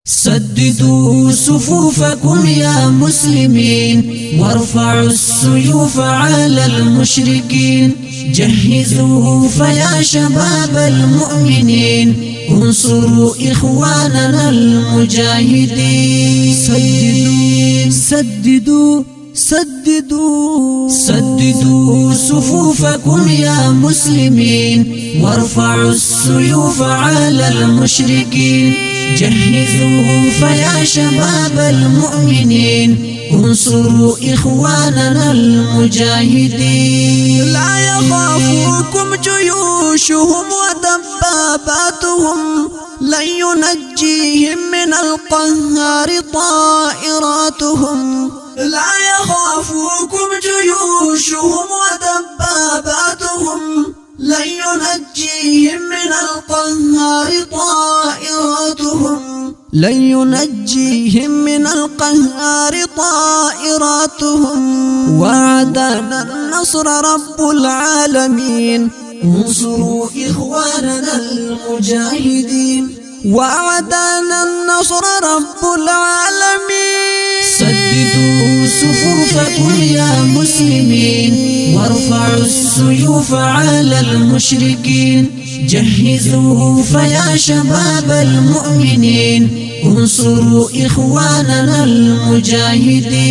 سددوا صفوفكم يا مسلمين وارفعوا السيوف على المشركين. جهزوا فيا شباب المؤمنين انصروا إخواننا المجاهدين. سددوا صفوفكم يا مسلمين وارفعوا السيوف على المشركين. جهزوا فيا شباب المؤمنين انصروا إخواننا المجاهدين. لا يخافوكم جيوشهم ودباباتهم لن ينجيهم من القهار طائراتهم. لا يخافوكم جيوشهم ودباباتهم لن ينجيهم من القهار طائراتهم. لن ينجيهم من القهار طائراتهم. وعدنا النصر رب العالمين انصروا إخواننا المجاهدين. وعدنا النصر رب العالمين. سددوا صفوفكم يا مسلمين وارفعوا السيوف على المشركين. جهزوا فيا شباب المؤمنين انصروا إخواننا المجاهدين.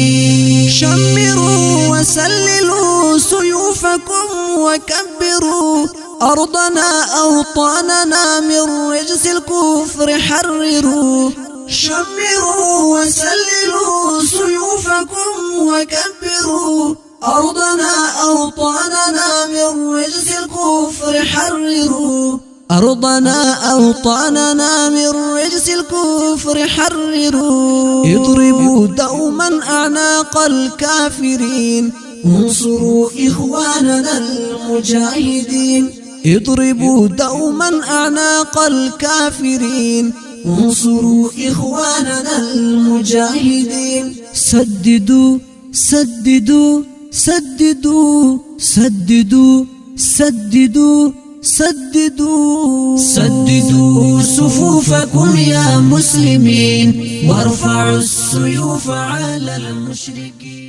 شمروا وسللوا سيوفكم وكبروا أرضنا أوطاننا من رجس الكفر حرروا. شمروا وسللوا سيوفكم وكبروا أرضنا أوطاننا من رجس الكفر حرروا. أرضنا أوطاننا من رجس الكفر حرروا. اضربوا دوما أعناق الكافرين انصروا إخواننا المجاهدين. اضربوا دوما أعناق الكافرين انصروا إخواننا المجاهدين. سددوا صفوفكم يا مسلمين وارفعوا السيوف على المشركين.